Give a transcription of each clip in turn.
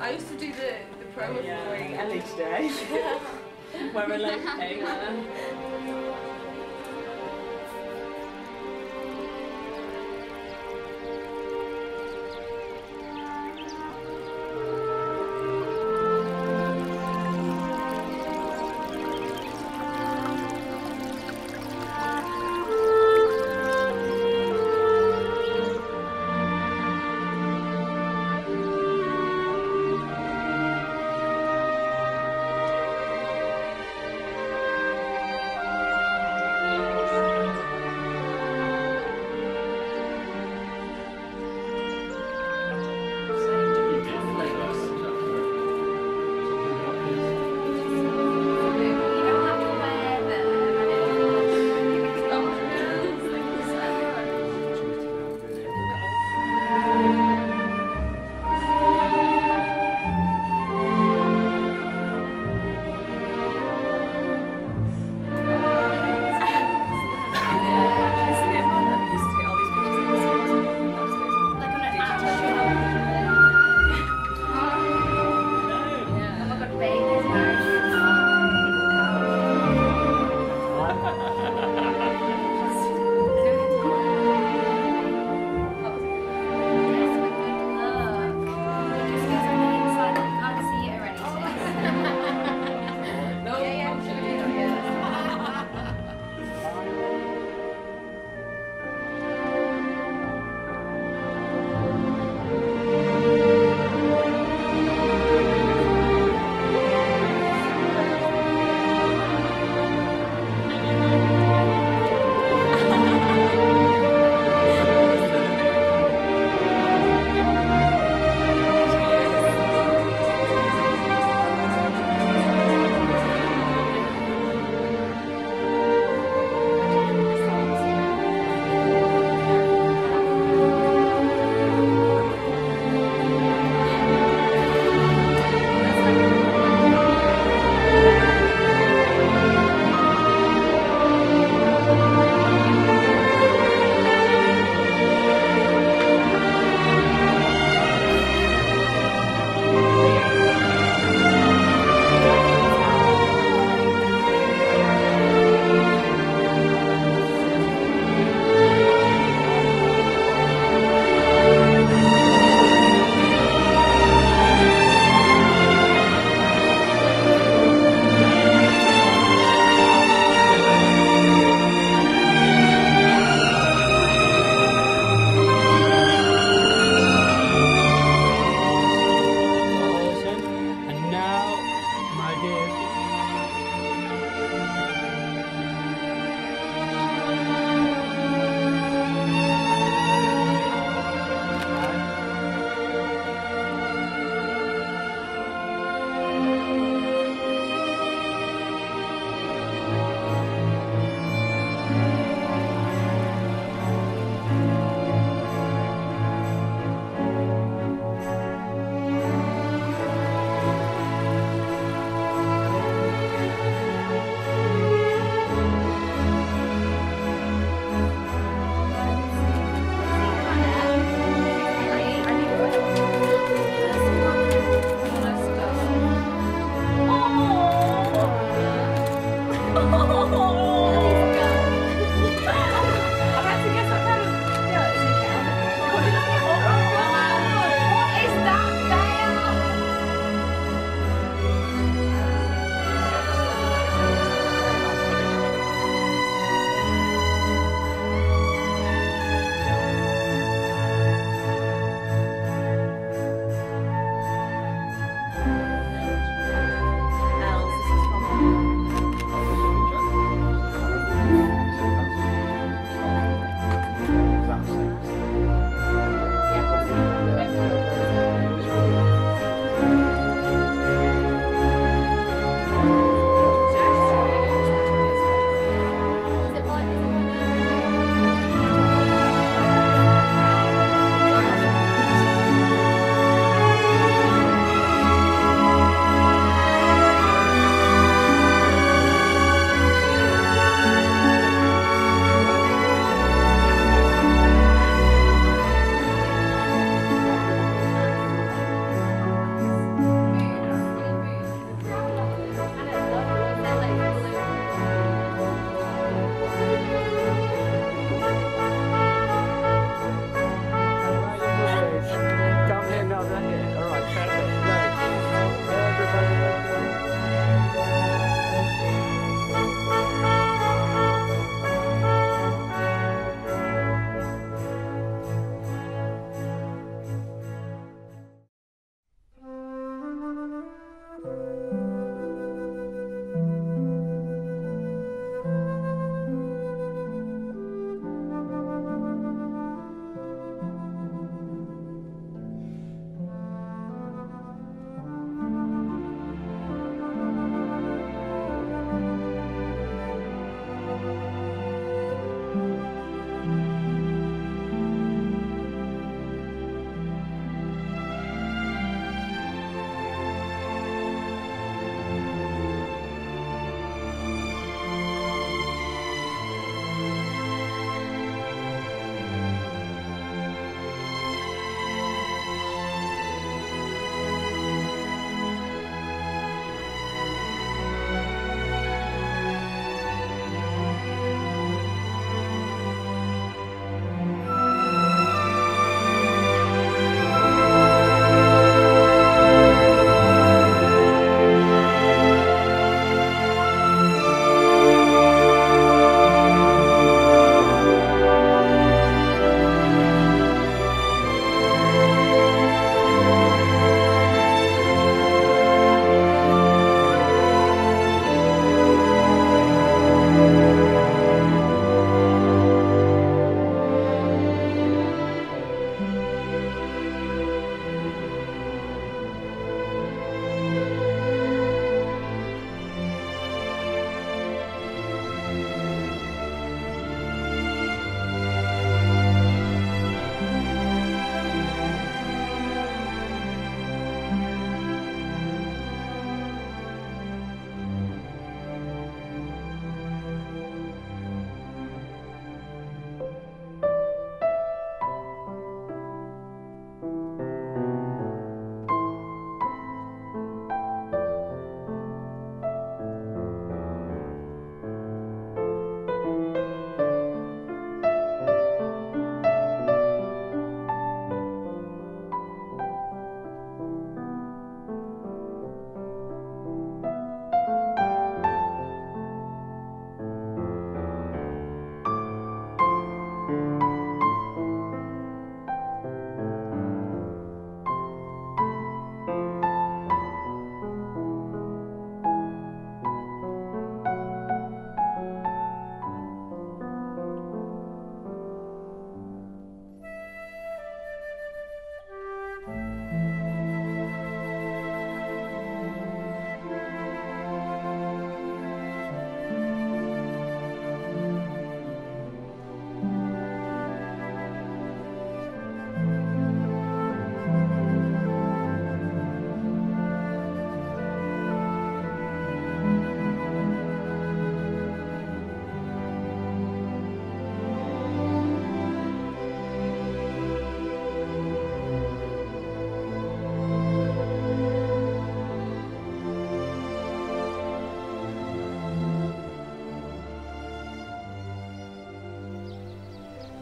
I used to do the promo for Ellie today. We're relocating.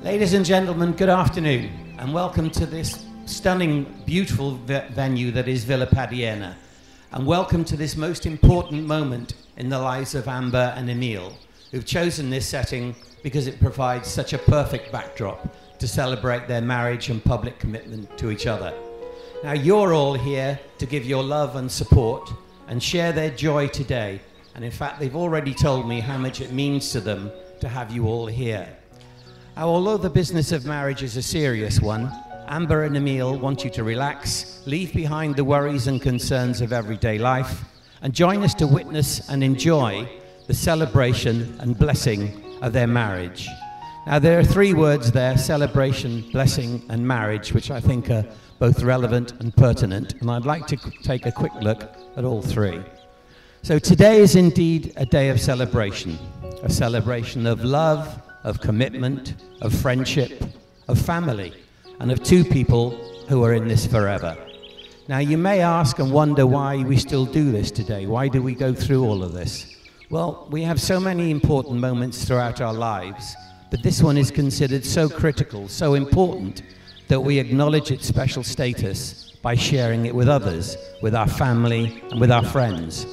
Ladies and gentlemen, good afternoon, and welcome to this stunning, beautiful venue that is Villa Padierna. And welcome to this most important moment in the lives of Amber and Emile, who've chosen this setting because it provides such a perfect backdrop to celebrate their marriage and public commitment to each other. Now, you're all here to give your love and support and share their joy today. And in fact, they've already told me how much it means to them to have you all here. Now, although the business of marriage is a serious one, Amber and Emile want you to relax, leave behind the worries and concerns of everyday life, and join us to witness and enjoy the celebration and blessing of their marriage. Now, there are three words there: celebration, blessing, and marriage, which I think are both relevant and pertinent, and I'd like to take a quick look at all three. So today is indeed a day of celebration, a celebration of love, of commitment, of friendship, of family, and of two people who are in this forever. Now, you may ask and wonder why we still do this today. Why do we go through all of this? Well, we have so many important moments throughout our lives, but this one is considered so critical, so important, that we acknowledge its special status by sharing it with others, with our family and with our friends.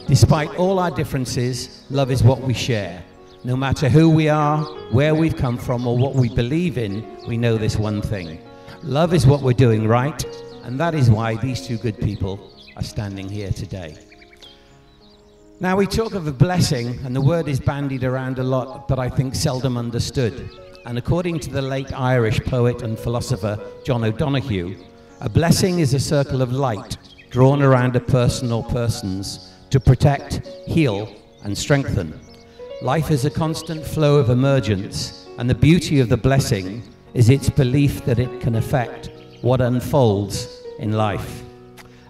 Despite all our differences, love is what we share. No matter who we are, where we've come from, or what we believe in, we know this one thing: love is what we're doing right, and that is why these two good people are standing here today. Now, we talk of a blessing, and the word is bandied around a lot, but I think seldom understood. And according to the late Irish poet and philosopher John O'Donoghue, a blessing is a circle of light drawn around a person or persons to protect, heal, and strengthen. Life is a constant flow of emergence, and the beauty of the blessing is its belief that it can affect what unfolds in life.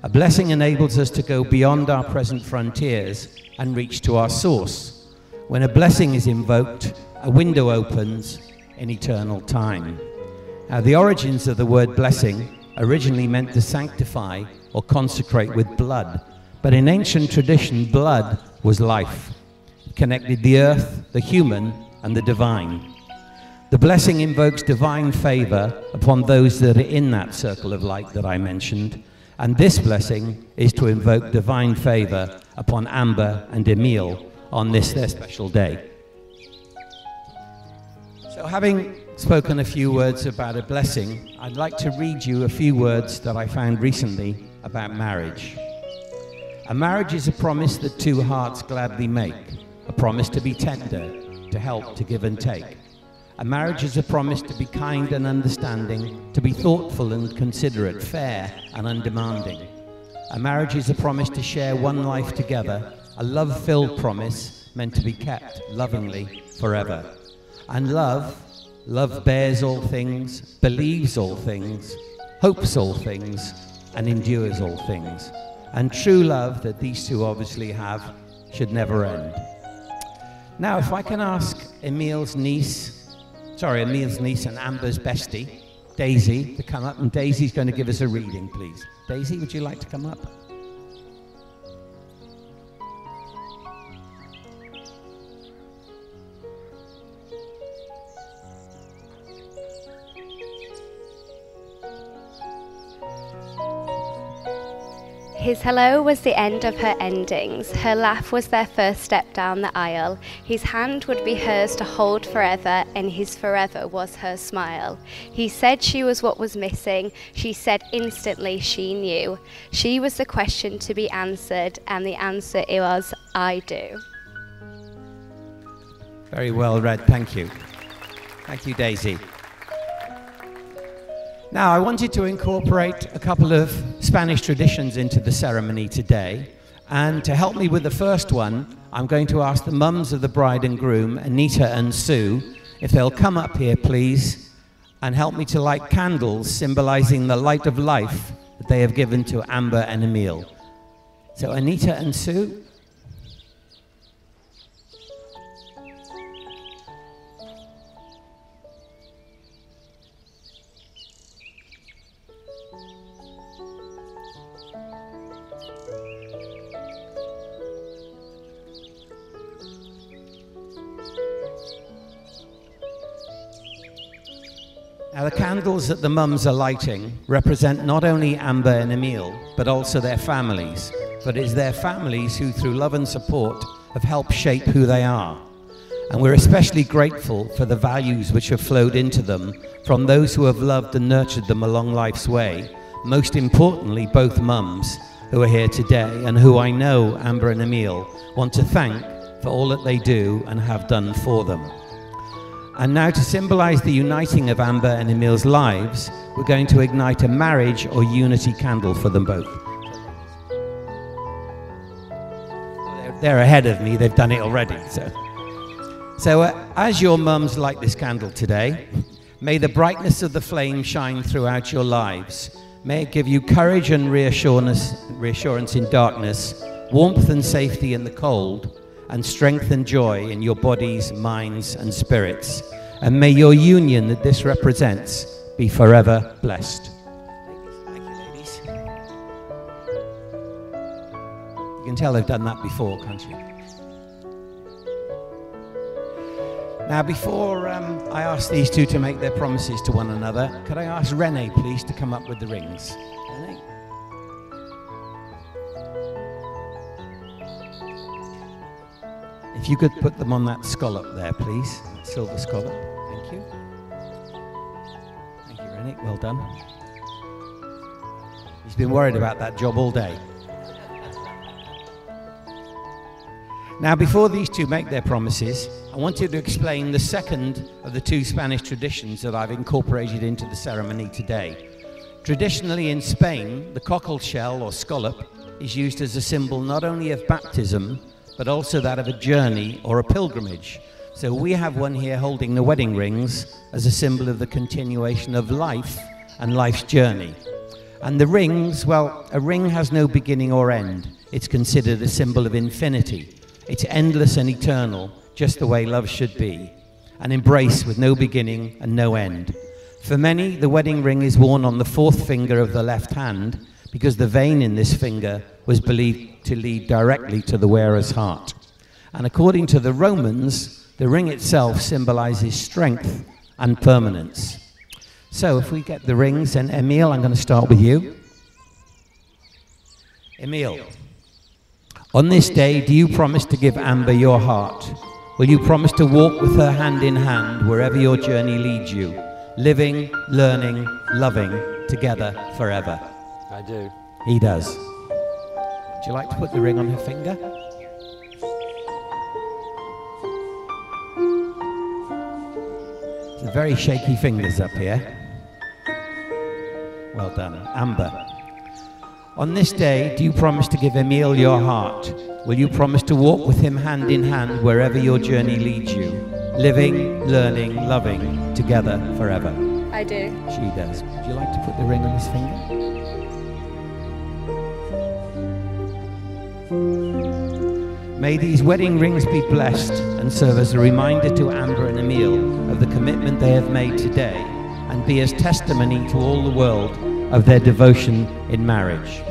A blessing enables us to go beyond our present frontiers and reach to our source. When a blessing is invoked, a window opens in eternal time. Now, the origins of the word blessing originally meant to sanctify or consecrate with blood, but in ancient tradition, blood was life. Connected the earth, the human, and the divine. The blessing invokes divine favor upon those that are in that circle of light that I mentioned, and this blessing is to invoke divine favor upon Amber and Emile on this their special day. So, having spoken a few words about a blessing, I'd like to read you a few words that I found recently about marriage. A marriage is a promise that two hearts gladly make. A promise to be tender, to help, to give and take. A marriage is a promise to be kind and understanding, to be thoughtful and considerate, fair and undemanding. A marriage is a promise to share one life together, a love-filled promise meant to be kept lovingly forever. And love bears all things, believes all things, hopes all things, and endures all things. And true love that these two obviously have should never end. Now, if I can ask Emile's niece and Amber's bestie, Daisy, to come up, and Daisy's going to give us a reading, please. Daisy, would you like to come up? His hello was the end of her endings. Her laugh was their first step down the aisle. His hand would be hers to hold forever, and his forever was her smile. He said she was what was missing. She said instantly she knew. She was the question to be answered, and the answer was, I do. Very well read, thank you. Thank you, Daisy. Now, I wanted to incorporate a couple of Spanish traditions into the ceremony today, and to help me with the first one, I'm going to ask the mums of the bride and groom, Anita and Sue, if they'll come up here, please, and help me to light candles symbolizing the light of life that they have given to Amber and Emile. So, Anita and Sue. Now, the candles that the mums are lighting represent not only Amber and Emile, but also their families. But it's their families who, through love and support, have helped shape who they are. And we're especially grateful for the values which have flowed into them from those who have loved and nurtured them along life's way. Most importantly, both mums who are here today and who I know Amber and Emile want to thank for all that they do and have done for them. And now, to symbolize the uniting of Amber and Emile's lives, we're going to ignite a marriage or unity candle for them both. They're ahead of me, they've done it already. So as your mums light this candle today, may the brightness of the flame shine throughout your lives. May it give you courage and reassurance in darkness, warmth and safety in the cold, and strength and joy in your bodies, minds, and spirits. And may your union that this represents be forever blessed. Thank you, ladies. You can tell they've done that before, can't you? Now, before I ask these two to make their promises to one another, could I ask Renee, please, to come up with the rings? Renee? If you could put them on that scallop there, please. That silver scallop. Thank you. Thank you, Rennie. Well done. He's been worried about that job all day. Now, before these two make their promises, I wanted to explain the second of the two Spanish traditions that I've incorporated into the ceremony today. Traditionally in Spain, the cockle shell or scallop is used as a symbol not only of baptism, but also that of a journey or a pilgrimage. So we have one here holding the wedding rings as a symbol of the continuation of life and life's journey. And the rings, well, a ring has no beginning or end. It's considered a symbol of infinity. It's endless and eternal, just the way love should be. An embrace with no beginning and no end. For many, the wedding ring is worn on the fourth finger of the left hand because the vein in this finger was believed to lead directly to the wearer's heart. And according to the Romans, the ring itself symbolizes strength and permanence. So if we get the rings, and Emile, I'm going to start with you. Emile, on this day, do you promise to give Amber your heart? Will you promise to walk with her hand in hand wherever your journey leads you, living, learning, loving together forever? I do. He does. Would you like to put the ring on her finger? Some very shaky fingers up here. Well done. Amber. On this day, do you promise to give Emile your heart? Will you promise to walk with him hand in hand wherever your journey leads you, living, learning, loving together forever? I do. She does. Would you like to put the ring on his finger? May these wedding rings be blessed and serve as a reminder to Amber and Emile of the commitment they have made today and be as testimony to all the world of their devotion in marriage.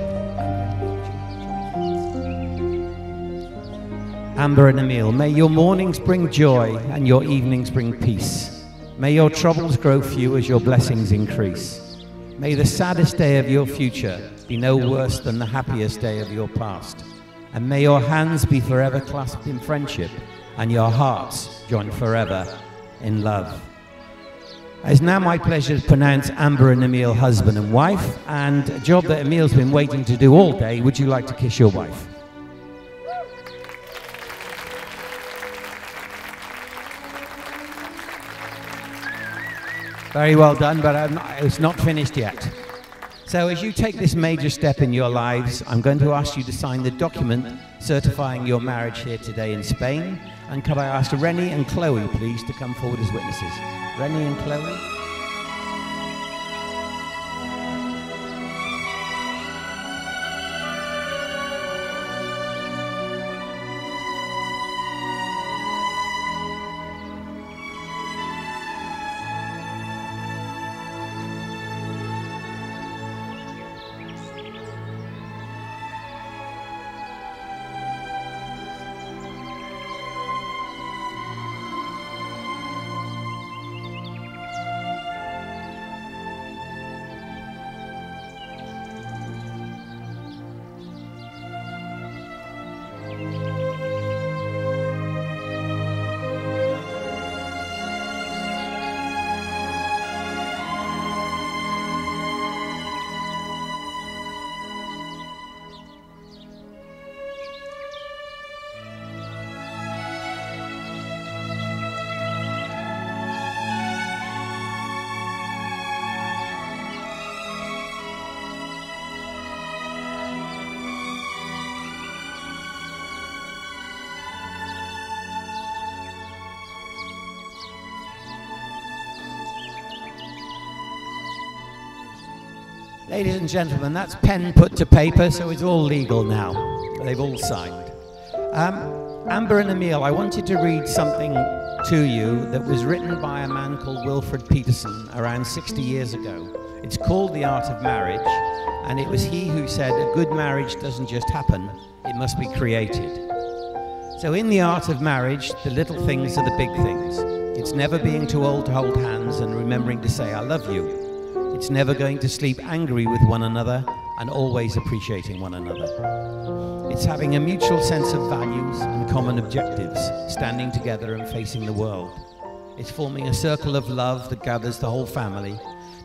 Amber and Emile, may your mornings bring joy and your evenings bring peace. May your troubles grow few as your blessings increase. May the saddest day of your future be no worse than the happiest day of your past. And may your hands be forever clasped in friendship and your hearts joined forever in love. It's now my pleasure to pronounce Amber and Emile husband and wife, and a job that Emile's been waiting to do all day. Would you like to kiss your wife? Very well done, but it's not finished yet. So as you take this major step in your lives, I'm going to ask you to sign the document certifying your marriage here today in Spain. And could I ask Rennie and Chloe, please, to come forward as witnesses? Rennie and Chloe. Ladies and gentlemen, that's pen put to paper, so it's all legal now. They've all signed. Amber and Emile, I wanted to read something to you that was written by a man called Wilfred Peterson around 60 years ago. It's called The Art of Marriage, and it was he who said a good marriage doesn't just happen, it must be created. So in The Art of Marriage, the little things are the big things. It's never being too old to hold hands and remembering to say I love you. It's never going to sleep angry with one another and always appreciating one another. It's having a mutual sense of values and common objectives, standing together and facing the world. It's forming a circle of love that gathers the whole family,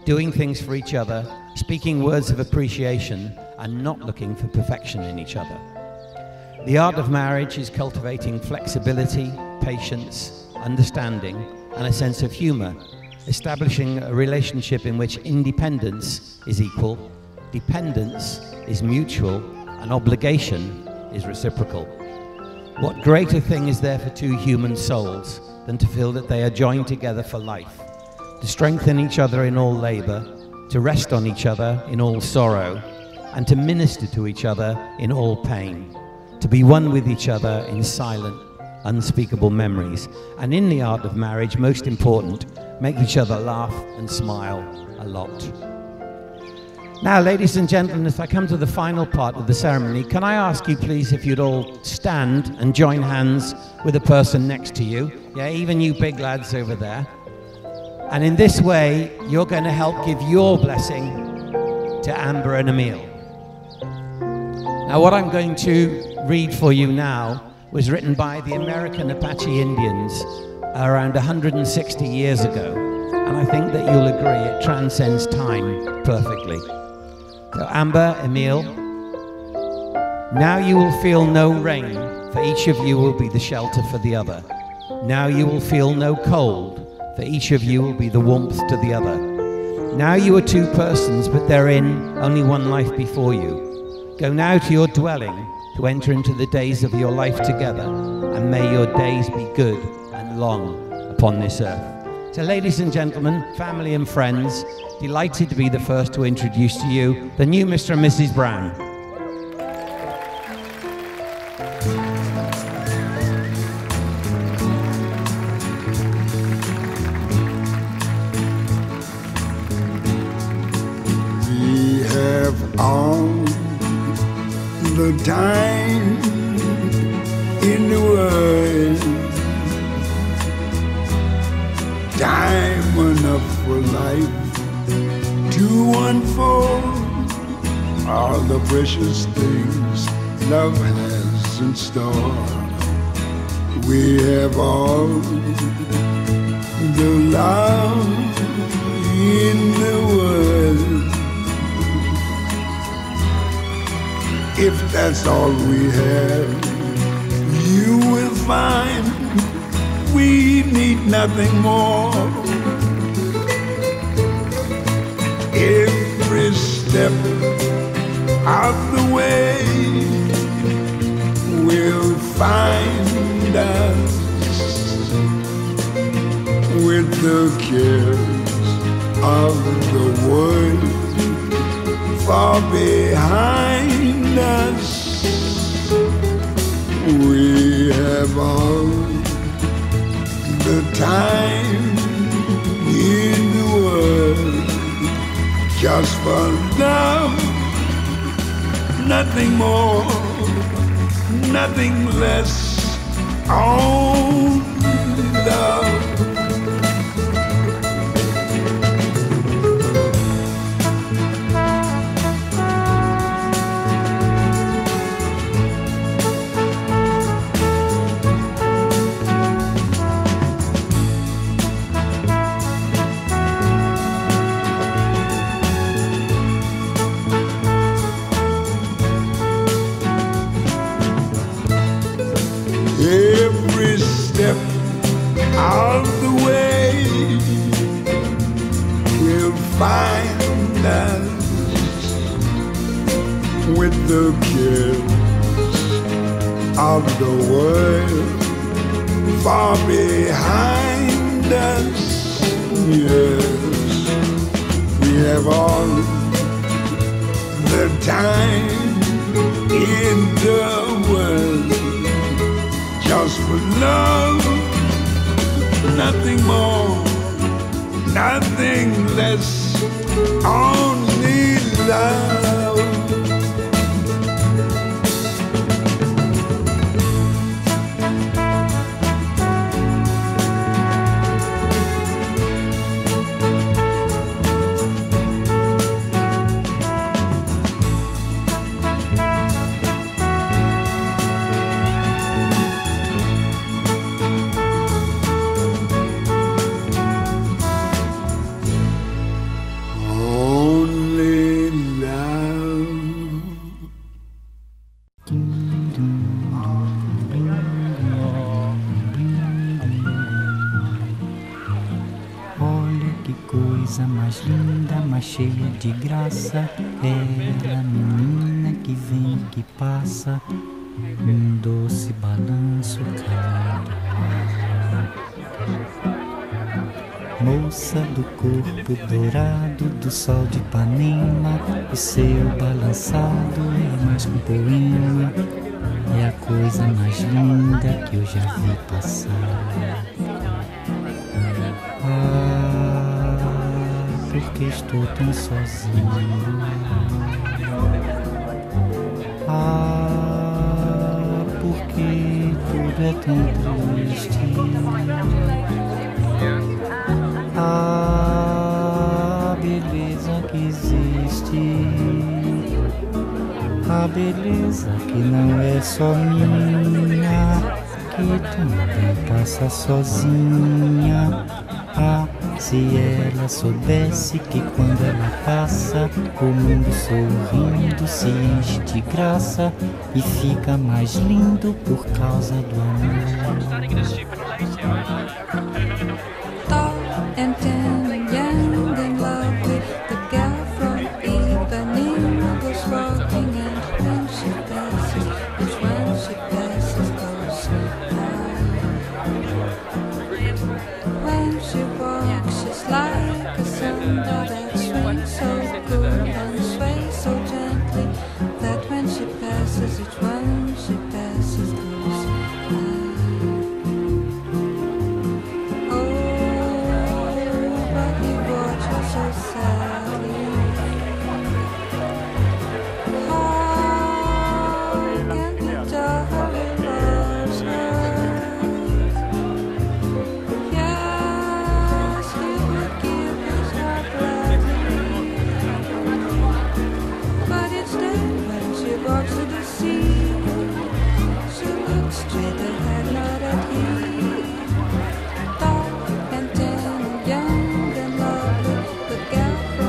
doing things for each other, speaking words of appreciation, and not looking for perfection in each other. The art of marriage is cultivating flexibility, patience, understanding, and a sense of humor, establishing a relationship in which independence is equal, dependence is mutual, and obligation is reciprocal. What greater thing is there for two human souls than to feel that they are joined together for life, to strengthen each other in all labor, to rest on each other in all sorrow, and to minister to each other in all pain, to be one with each other in silent, unspeakable memories, and in the art of marriage, most important, make each other laugh and smile a lot. Now, ladies and gentlemen, as I come to the final part of the ceremony, can I ask you please if you'd all stand and join hands with the person next to you? Yeah, even you big lads over there. And in this way, you're going to help give your blessing to Amber and Emile. Now, what I'm going to read for you now was written by the American Apache Indians around 160 years ago. And I think that you'll agree it transcends time perfectly. So Amber, Emile, now you will feel no rain, for each of you will be the shelter for the other. Now you will feel no cold, for each of you will be the warmth to the other. Now you are two persons, but therein only one life before you. Go now to your dwelling to enter into the days of your life together, and may your days be good and long upon this earth. So ladies and gentlemen, family and friends, delighted to be the first to introduce to you the new Mr. and Mrs. Brown. We have all the time in the world, time enough for life to unfold all the precious things love has in store. We have all the love in the world. If that's all we have, you will find we need nothing more. Every step of the way will find us with the cares of the world far behind us. We have all the time in the world just for love, nothing more, nothing less, only love. Every step of the way will find us with the cares of the world far behind us. Yes, we have all time in the world, just for love, nothing more, nothing less, only love. Mais linda, mais cheia de graça, ela, menina que vem e que passa, num doce balanço claro. Moça do corpo dourado do sol de Ipanema, o seu balançado é mais que um poema, é a coisa mais linda que eu já vi passar. Porque estou tão sozinho. Porque tudo é tão triste. Beleza que existe. A beleza que não é só minha, que também passa sozinha. Se ela soubesse que quando ela passa, o mundo sorrindo se enche de graça e fica mais lindo por causa do amor. Tall and tan and young and lovely, the girl from Ipanema goes walking, and when she passes, each one she passes goes when she walks, she's like a samba that swings so good and sways so gently, that when she passes, each one she passes goes oh, but he watches so sadly. How can he tell how he loves her? Walks to the sea, she looks straight ahead, not at him. Tall and tan and young and lovely, the girl from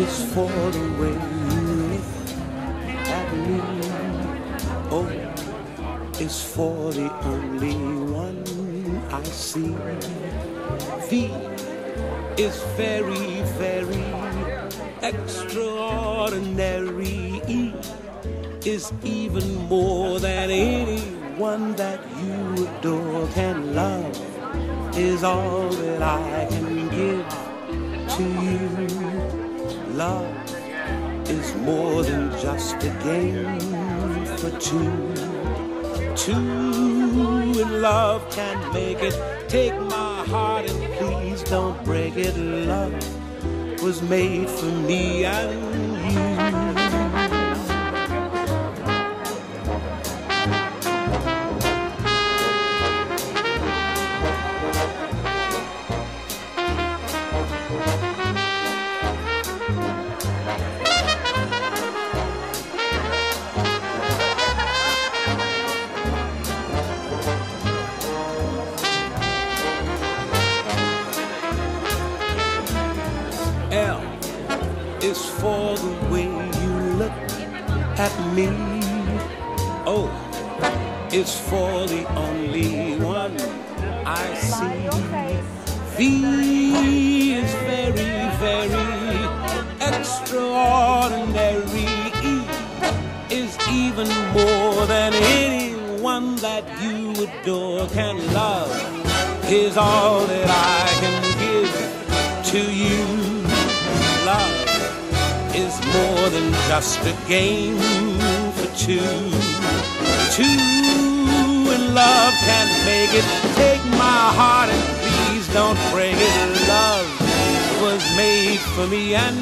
It's for the way you look at me. Oh, it's for the only one I see. V is very, very extraordinary. E is even more than anyone that you adore can love. Is all that I can give to you. Love is more than just a game for two. Two in love can make it. Take my heart and please don't break it. Love was made for me and you. L is for the way you look at me. O is for the only one I see. V is very, very extraordinary. E is even more than anyone that you adore can love. Is all that I can give to you. Love is more than just a game for two. Two in love can make it. Take my heart and please don't break it. Love was made for me and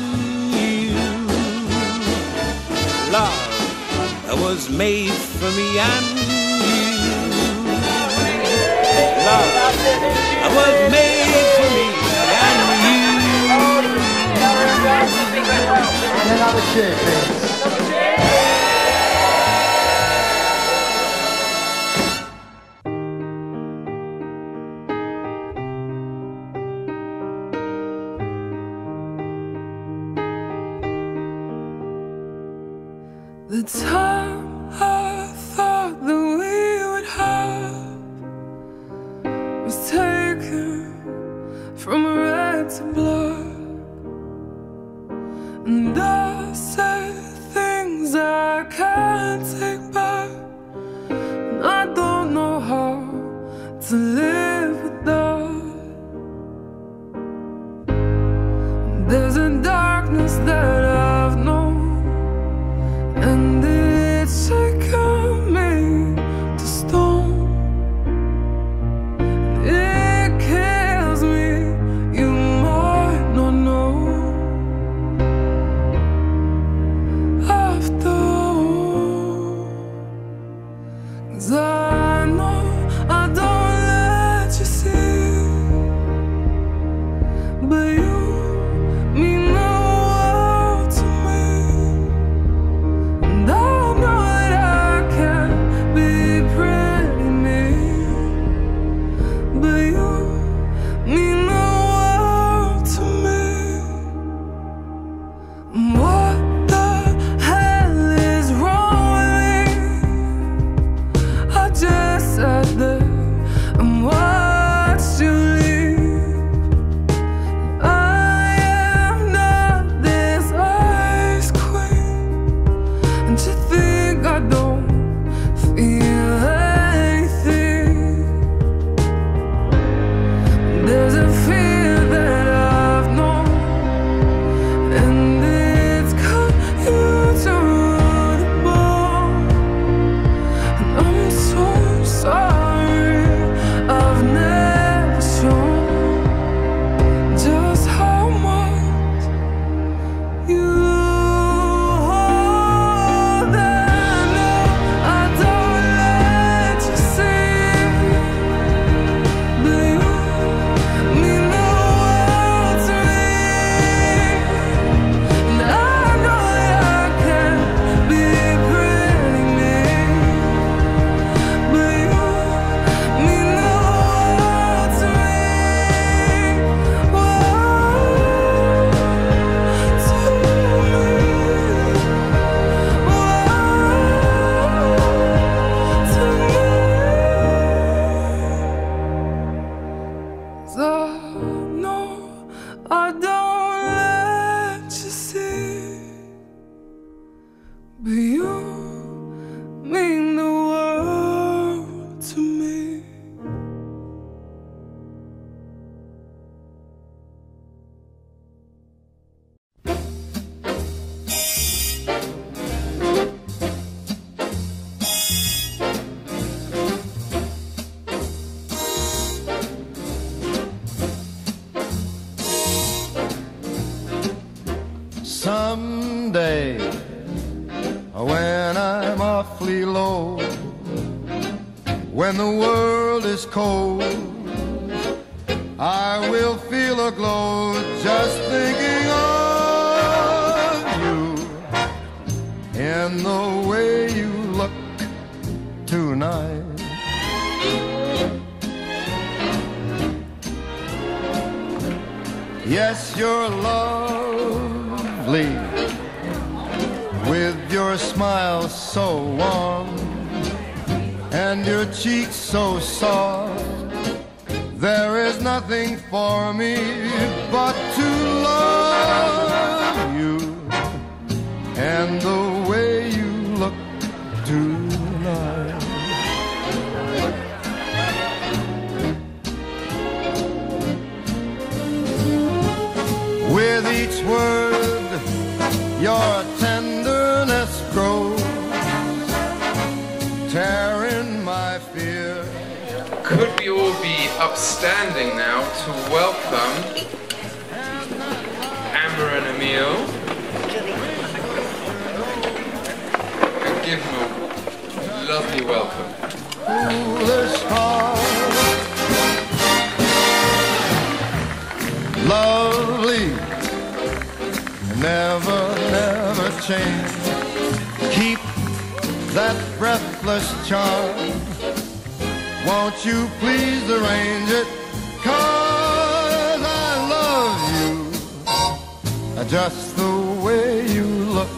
you. Love was made for me and you. Love was made for me and you. And another cheer, please. The time I thought that we would have was taken from red to blood. And I say things I can't take back, and I don't know how to live with that. There's a darkness that I've known, and it's shaken me to stone. It kills me, you might not know. Cause I know I don't let you see, but you mean the world to me. And I know that I can't be pretty mean, but you mean the world to me. What the hell is wrong with me? I When the world is cold, I will feel a glow just thinking of you and the way you look tonight. Yes, you're lovely with your smile so warm and your cheeks so soft. There is nothing for me but to love you and the way you look tonight. With each word, your tenderness grows, tearing my fear. Could we all be upstanding now to welcome Amber and Emile and give them a lovely welcome. Foolish heart, lovely, never, never change. Keep that breathless charm. Won't you please arrange it? 'Cause I love you just the way you look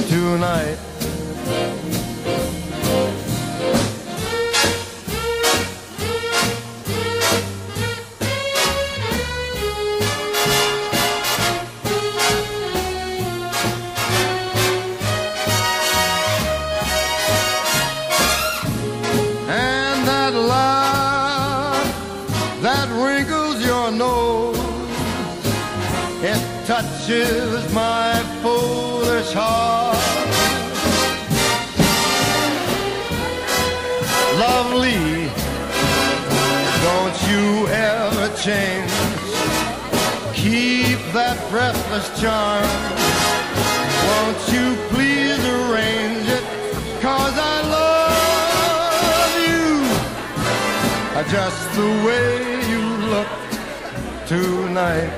tonight. It touches my foolish heart. Lovely, don't you ever change. Keep that breathless charm. Won't you please arrange it? 'Cause I love you just the way you look tonight.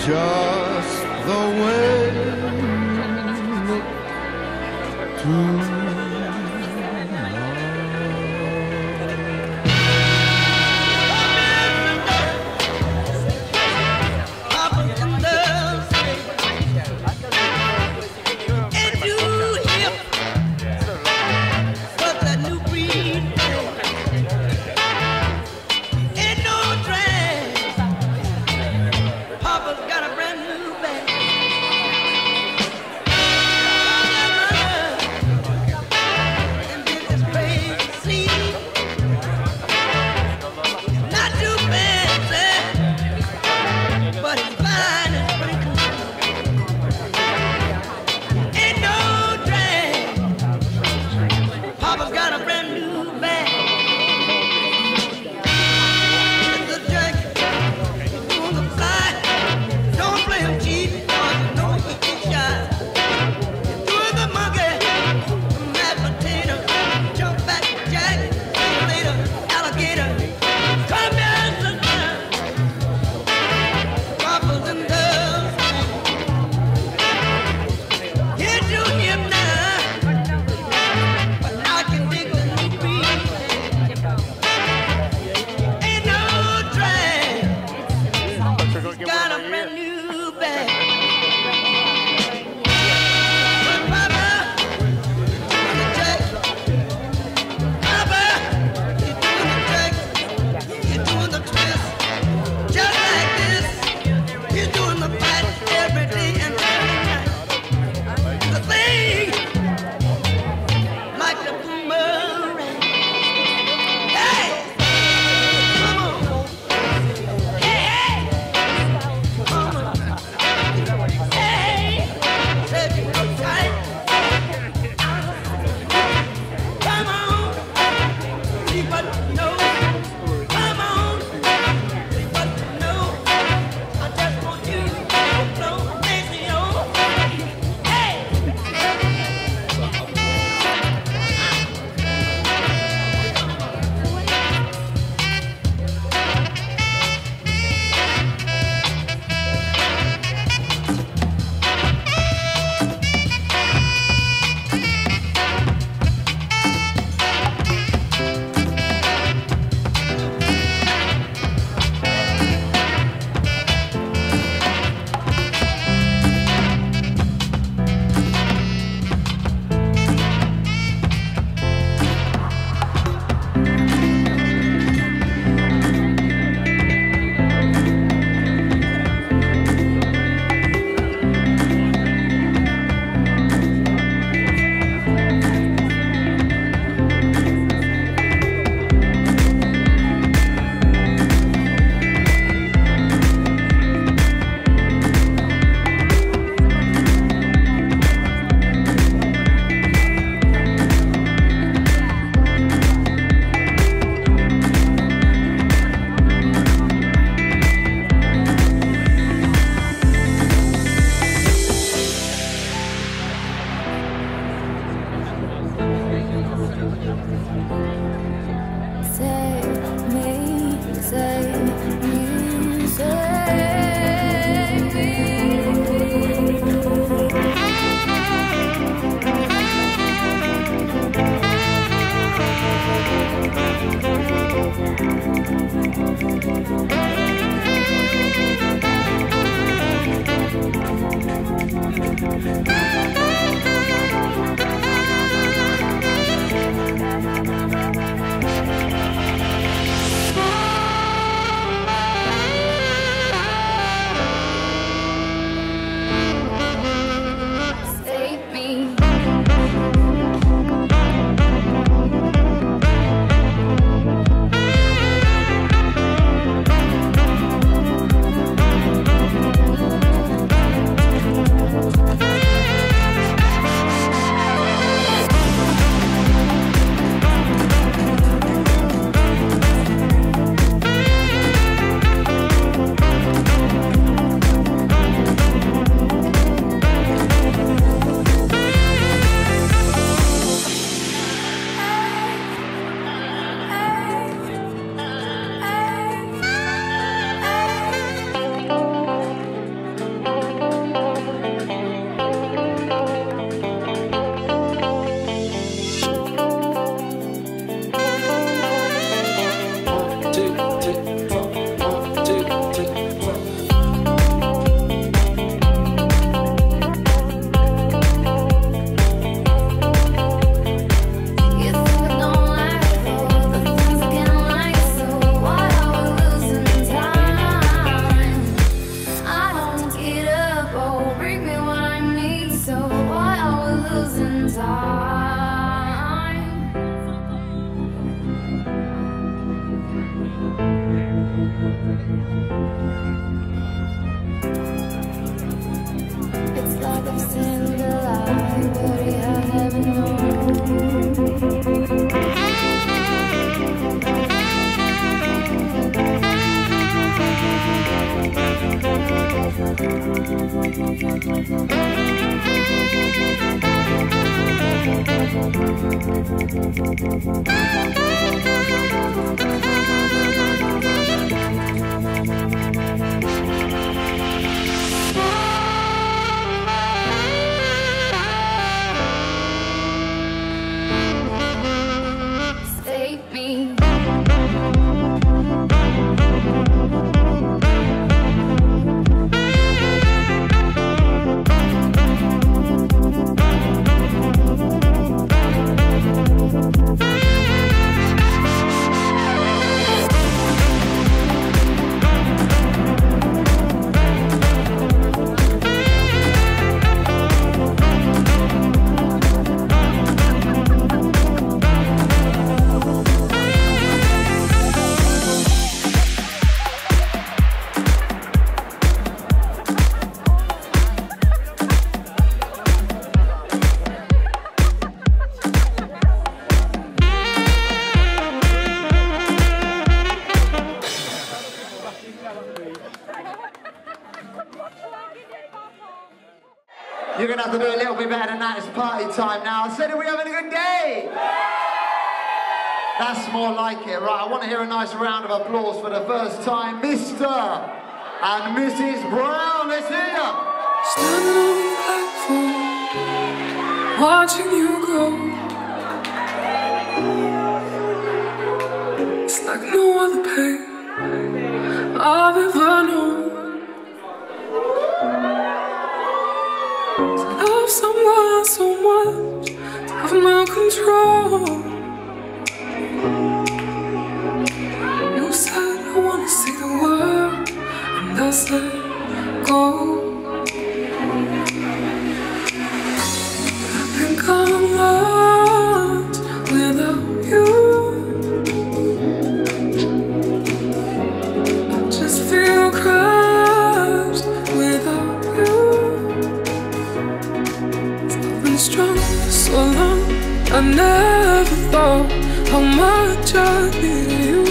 Just the way you look tonight. It's like I've seen the light, but I haven't known. Save me. You're gonna have to do a little bit better than that. It's party time now. I said, are we having a good day? That's more like it. Right, I want to hear a nice round of applause for the first time, Mr. and Mrs. Brown. Let's hear ya. Standing on the platform, watching you go. It's like no other pain I've ever known. To love someone so much, to have no control. You said I wanna see the world, and I said go. I think I'm lost without you. I just feel crushed without you. I've been strong for so long, I never thought how much I needed you.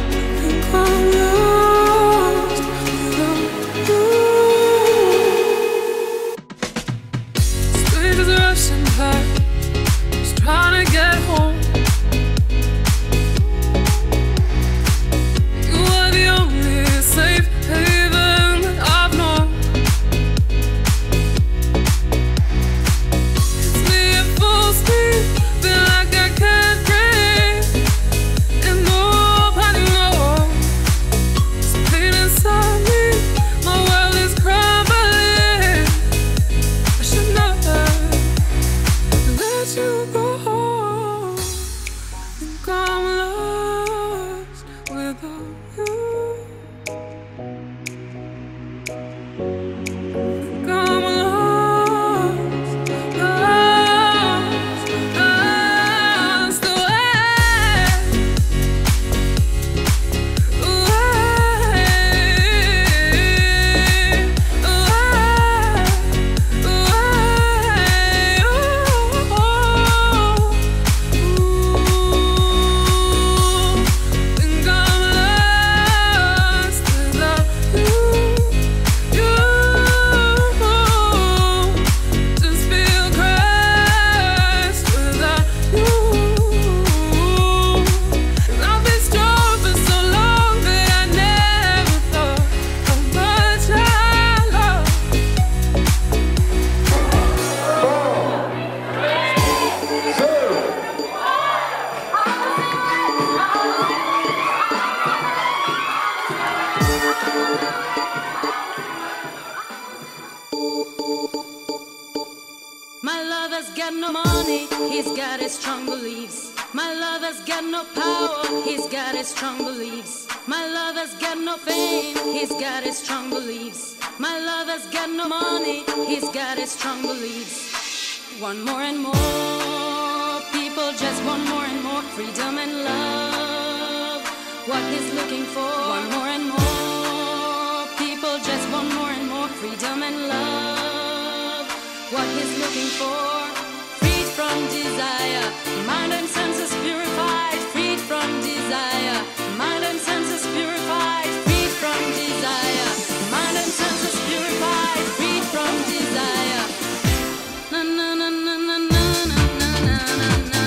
I think I'm lost without you. Street is rushing by, just trying to get home. You are the only safe haven that I've known. It's me at full speed, feel like I can't breathe, and nobody knows. It's pain inside me, my world is crumbling. I should never let you go. Think I'm lost without you. Think I'm lost, lost, lost away, think I'm lost without you. Just feel crushed without you. I've been strong for so long that I never thought how much I love. My lover's got no money, he's got his strong beliefs. My lover's got no power, he's got his strong beliefs. My lover's got no fame, he's got his strong beliefs. My lover's got no money, he's got his strong beliefs. Want more and more, people just want more and more freedom and love. What he's looking for, want more and more, people just want more and more freedom and love. What he's looking for, freed from desire, mind and senses purified, freed from desire, mind and senses purified, freed from desire, mind and senses purified, freed from desire. Na na na na na na na na na na.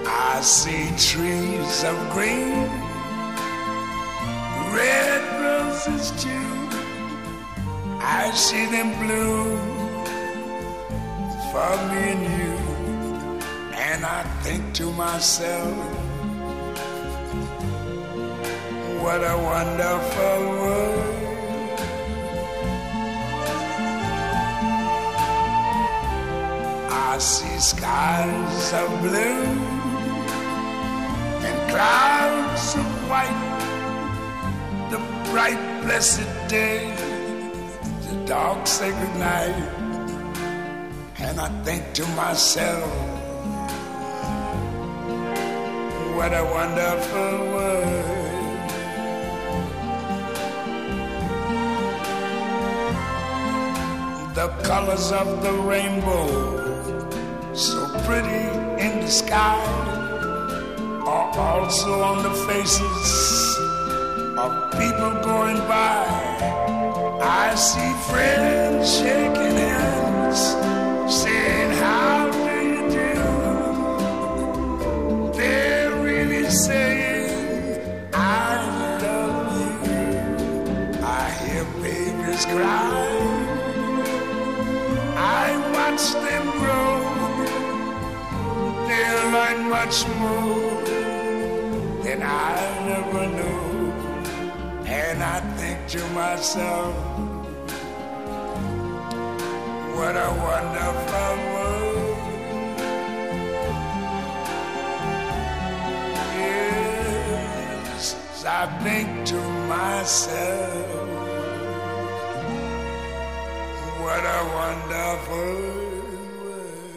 I see trees of green, red roses too. I see them bloom for me and you. And I think to myself, what a wonderful world. I see skies of blue and clouds of white, the bright blessed day, the dark sacred night. And I think to myself, what a wonderful world. The colors of the rainbow, so pretty in the sky, are also on the faces of people going by. I see friends shaking hands, saying, how do you do? They're really saying, I love you. I hear babies cry, I watch them grow. They'll learn much more than I never knew. And I think to myself, what a wonderful world. I think to myself, what a wonderful world.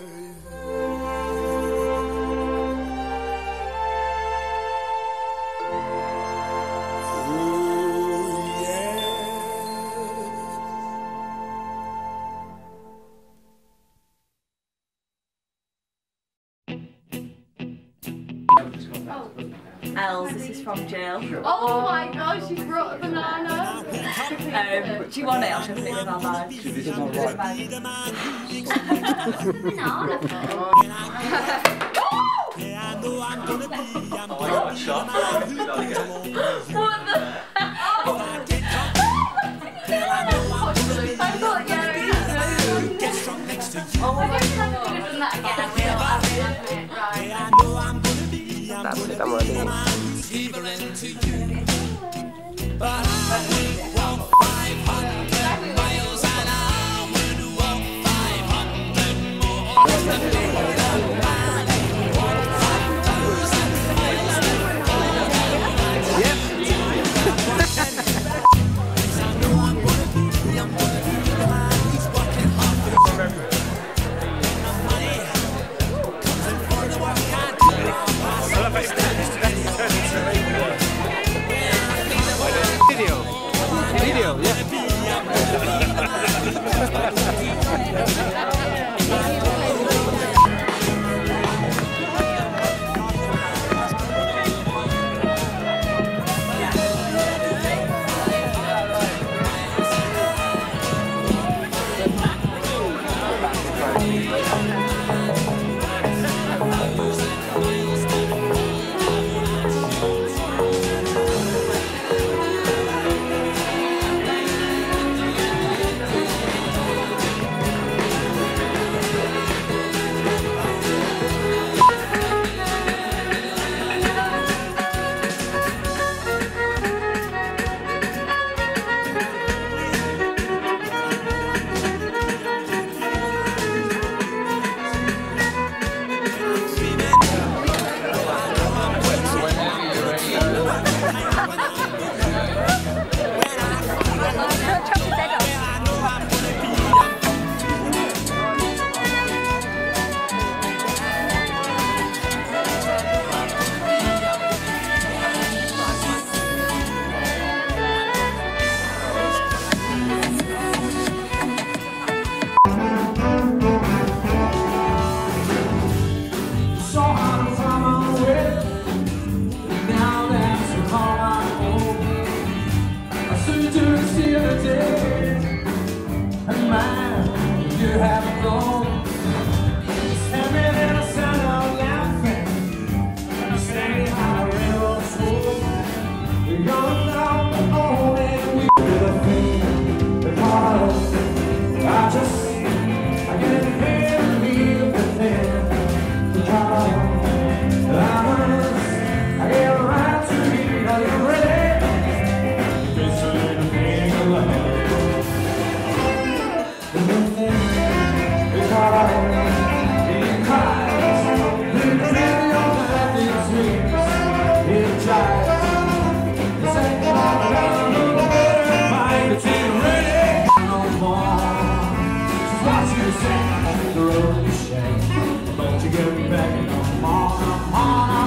Oh, yeah. Els, this is from Jill. Oh my gosh, she brought a banana. Do you want it? I'll shuffle it with our lives. That's it, I'm ready. Video, Don't you get me back in the morning.